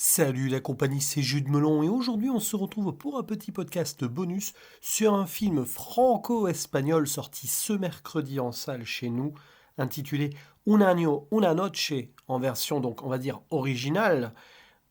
Salut la compagnie, c'est Jude Melon et aujourd'hui on se retrouve pour un petit podcast bonus sur un film franco-espagnol sorti ce mercredi en salle chez nous, intitulé Un año, una noche, en version donc on va dire originale,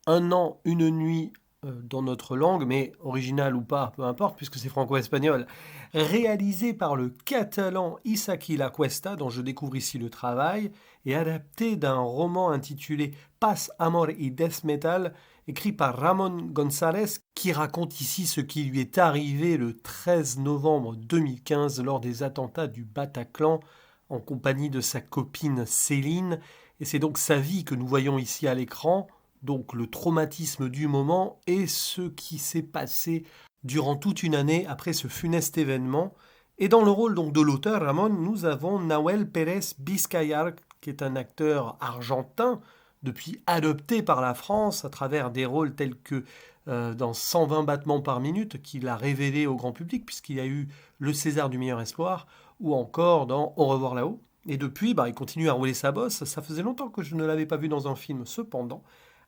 un an, une nuit dans notre langue, mais original ou pas, peu importe, puisque c'est franco-espagnol, réalisé par le catalan Isaki La Cuesta, dont je découvre ici le travail, et adapté d'un roman intitulé Paz, Amor y Death Metal, écrit par Ramón González, qui raconte ici ce qui lui est arrivé le 13 novembre 2015 lors des attentats du Bataclan, en compagnie de sa copine Céline, et c'est donc sa vie que nous voyons ici à l'écran, donc le traumatisme du moment et ce qui s'est passé durant toute une année après ce funeste événement. Et dans le rôle donc de l'auteur, Ramón, nous avons Nahuel Pérez Vizcayar, qui est un acteur argentin, depuis adopté par la France à travers des rôles tels que dans 120 battements par minute, qu'il a révélé au grand public, puisqu'il a eu le César du meilleur espoir, ou encore dans Au revoir là-haut. Et depuis, il continue à rouler sa bosse. Ça faisait longtemps que je ne l'avais pas vu dans un film, cependant.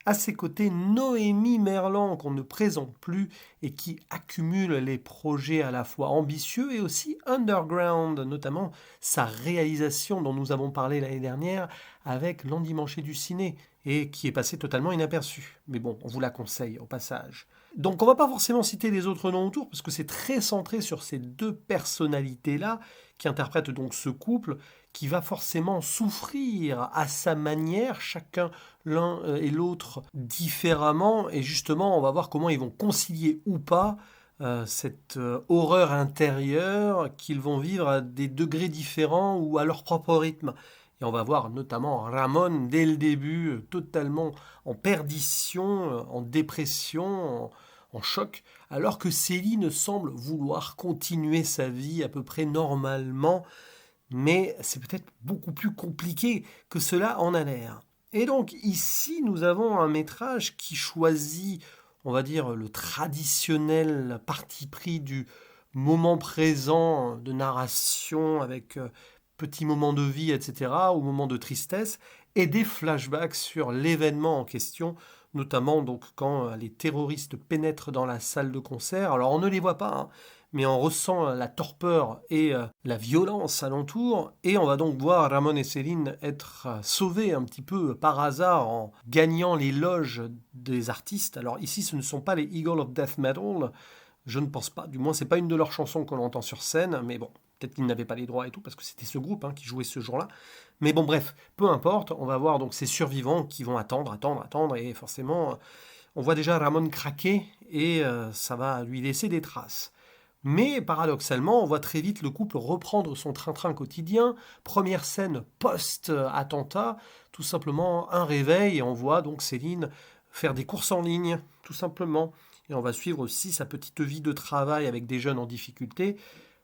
À ses côtés, Noémie Merlan, qu'on ne présente plus et qui accumule les projets à la fois ambitieux et aussi underground, notamment sa réalisation dont nous avons parlé l'année dernière avec L'Endimanché du ciné et qui est passé totalement inaperçu. Mais bon, on vous la conseille au passage. Donc on va pas forcément citer les autres noms autour parce que c'est très centré sur ces deux personnalités-là qui interprètent donc ce couple qui va forcément souffrir à sa manière, chacun l'un et l'autre différemment, et justement on va voir comment ils vont concilier ou pas cette horreur intérieure qu'ils vont vivre à des degrés différents ou à leur propre rythme. Et on va voir notamment Ramón dès le début totalement en perdition, en dépression, en choc, alors que Céline semble vouloir continuer sa vie à peu près normalement, mais c'est peut-être beaucoup plus compliqué que cela en a l'air. Et donc ici, nous avons un métrage qui choisit, on va dire, le traditionnel parti pris du moment présent de narration avec petits moments de vie, etc., ou moments de tristesse, et des flashbacks sur l'événement en question, notamment donc quand les terroristes pénètrent dans la salle de concert. Alors on ne les voit pas, hein, mais on ressent la torpeur et la violence alentour, et on va donc voir Ramón et Céline être sauvés un petit peu par hasard en gagnant les loges des artistes. Alors ici, ce ne sont pas les Eagles of Death Metal, je ne pense pas, du moins c'est pas une de leurs chansons qu'on entend sur scène, mais bon, peut-être qu'ils n'avaient pas les droits et tout, parce que c'était ce groupe qui jouait ce jour-là. Mais bon, bref, peu importe, on va voir donc ces survivants qui vont attendre, et forcément, on voit déjà Ramón craquer, et ça va lui laisser des traces. Mais paradoxalement, on voit très vite le couple reprendre son train-train quotidien. Première scène post-attentat, tout simplement un réveil, et on voit donc Céline faire des courses en ligne, tout simplement. Et on va suivre aussi sa petite vie de travail avec des jeunes en difficulté,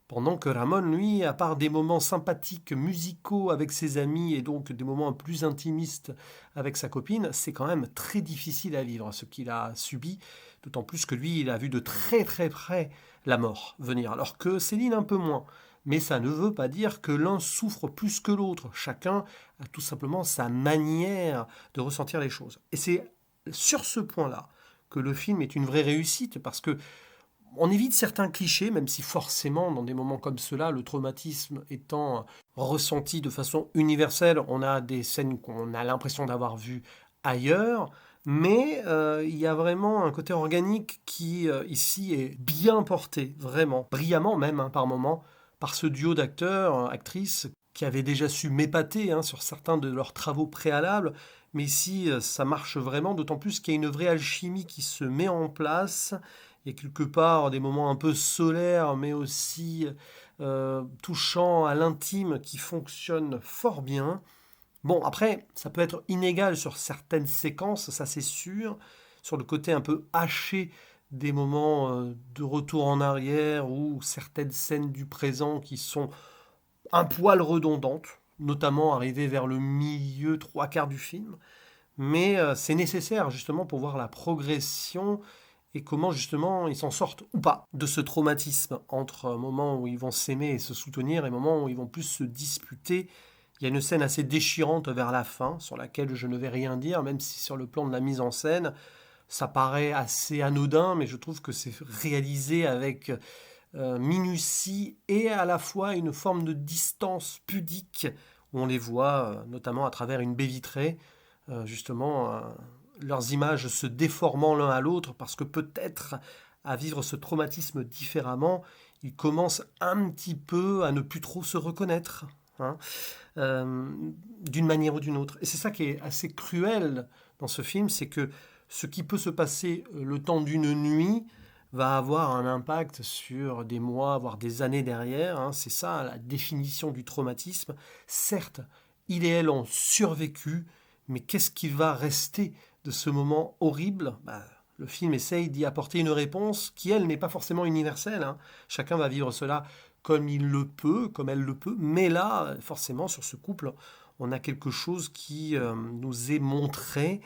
pendant que Ramón, lui, à part des moments sympathiques musicaux avec ses amis et donc des moments plus intimistes avec sa copine, c'est quand même très difficile à vivre ce qu'il a subi, d'autant plus que lui, il a vu de très très près la mort venir, alors que Céline un peu moins. Mais ça ne veut pas dire que l'un souffre plus que l'autre. Chacun a tout simplement sa manière de ressentir les choses. Et c'est sur ce point-là que le film est une vraie réussite, parce que on évite certains clichés, même si forcément, dans des moments comme cela, le traumatisme étant ressenti de façon universelle, on a des scènes qu'on a l'impression d'avoir vues ailleurs, mais il y a vraiment un côté organique qui, ici, est bien porté, vraiment, brillamment même, par moments, par ce duo d'acteurs, actrices, qui avaient déjà su m'épater sur certains de leurs travaux préalables, mais ici, ça marche vraiment, d'autant plus qu'il y a une vraie alchimie qui se met en place. Il y a quelque part des moments un peu solaires, mais aussi touchants à l'intime qui fonctionnent fort bien. Bon, après, ça peut être inégal sur certaines séquences, ça c'est sûr, sur le côté un peu haché des moments de retour en arrière ou certaines scènes du présent qui sont un poil redondantes, notamment arrivées vers le milieu, trois quarts du film. Mais c'est nécessaire justement pour voir la progression et comment justement ils s'en sortent ou pas de ce traumatisme entre moments où ils vont s'aimer et se soutenir et moments où ils vont plus se disputer. Il y a une scène assez déchirante vers la fin sur laquelle je ne vais rien dire, même si sur le plan de la mise en scène, Ça paraît assez anodin, mais je trouve que c'est réalisé avec minutie et à la fois une forme de distance pudique, où on les voit notamment à travers une baie vitrée, justement, leurs images se déformant l'un à l'autre, parce que peut-être à vivre ce traumatisme différemment, ils commencent un petit peu à ne plus trop se reconnaître, hein, euh, d'une manière ou d'une autre. Et c'est ça qui est assez cruel dans ce film, c'est que ce qui peut se passer le temps d'une nuit va avoir un impact sur des mois, voire des années derrière, hein. C'est ça la définition du traumatisme. Certes, il et elle ont survécu, mais qu'est-ce qui va rester de ce moment horrible? Le film essaye d'y apporter une réponse qui, elle, n'est pas forcément universelle, hein. Chacun va vivre cela comme il le peut, comme elle le peut, mais là, forcément, sur ce couple, on a quelque chose qui nous est montré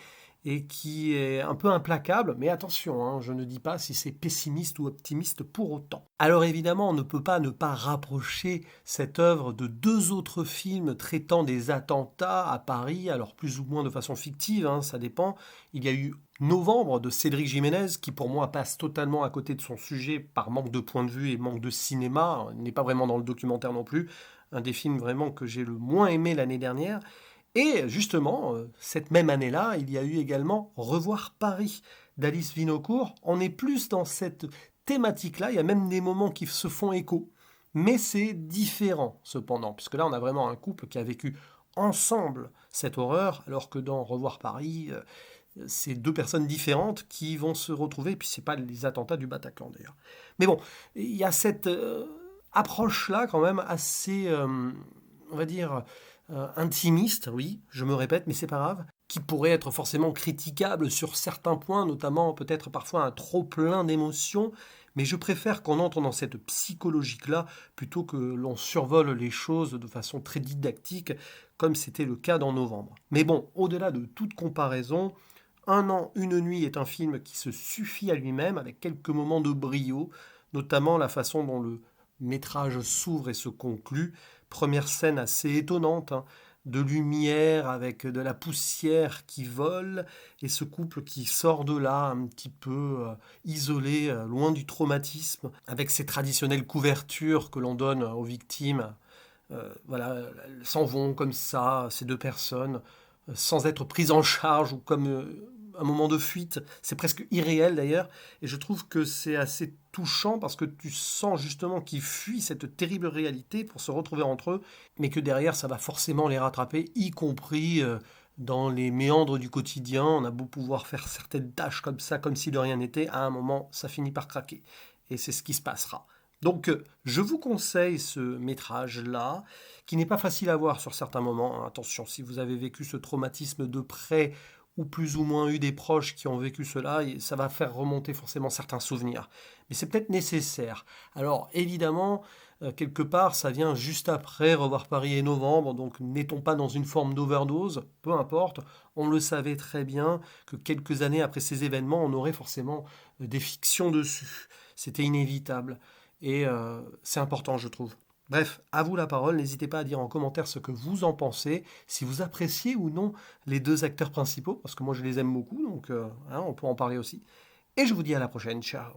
et qui est un peu implacable, mais attention, hein, je ne dis pas si c'est pessimiste ou optimiste pour autant. Alors évidemment, on ne peut pas ne pas rapprocher cette œuvre de deux autres films traitant des attentats à Paris, alors plus ou moins de façon fictive, hein, ça dépend. Il y a eu Novembre de Cédric Jiménez, qui pour moi passe totalement à côté de son sujet par manque de point de vue et manque de cinéma, il n'est pas vraiment dans le documentaire non plus, un des films vraiment que j'ai le moins aimé l'année dernière. Et justement, cette même année-là, il y a eu également Revoir Paris d'Alice Vinocourt. On est plus dans cette thématique-là, il y a même des moments qui se font écho, mais c'est différent cependant, puisque là on a vraiment un couple qui a vécu ensemble cette horreur, alors que dans Revoir Paris, c'est deux personnes différentes qui vont se retrouver, et puis c'est pas les attentats du Bataclan d'ailleurs. Mais bon, il y a cette approche-là quand même assez, on va dire, intimiste, oui, je me répète, mais c'est pas grave, qui pourrait être forcément critiquable sur certains points, notamment peut-être parfois un trop plein d'émotions, mais je préfère qu'on entre dans cette psychologique-là plutôt que l'on survole les choses de façon très didactique, comme c'était le cas dans Novembre. Mais bon, au-delà de toute comparaison, Un an, une nuit est un film qui se suffit à lui-même, avec quelques moments de brio, notamment la façon dont le métrage s'ouvre et se conclut. Première scène assez étonnante, hein, de lumière avec de la poussière qui vole, et ce couple qui sort de là un petit peu isolé, loin du traumatisme, avec ces traditionnelles couvertures que l'on donne aux victimes. Voilà, elles s'en vont comme ça, ces deux personnes, sans être prises en charge ou comme un moment de fuite. C'est presque irréel d'ailleurs. Et je trouve que c'est assez touchant parce que tu sens justement qu'ils fuient cette terrible réalité pour se retrouver entre eux, mais que derrière ça va forcément les rattraper, y compris dans les méandres du quotidien. On a beau pouvoir faire certaines tâches comme ça, comme si de rien n'était, à un moment ça finit par craquer. Et c'est ce qui se passera. Donc, je vous conseille ce métrage-là, qui n'est pas facile à voir sur certains moments. Attention, si vous avez vécu ce traumatisme de près ou plus ou moins eu des proches qui ont vécu cela, ça va faire remonter forcément certains souvenirs. Mais c'est peut-être nécessaire. Alors, évidemment, quelque part, ça vient juste après Revoir Paris et Novembre, donc n'étant pas dans une forme d'overdose, peu importe. On le savait très bien que quelques années après ces événements, on aurait forcément des fictions dessus. C'était inévitable. Et c'est important, je trouve. Bref, à vous la parole. N'hésitez pas à dire en commentaire ce que vous en pensez, si vous appréciez ou non les deux acteurs principaux, parce que moi je les aime beaucoup, donc on peut en parler aussi. Et je vous dis à la prochaine. Ciao.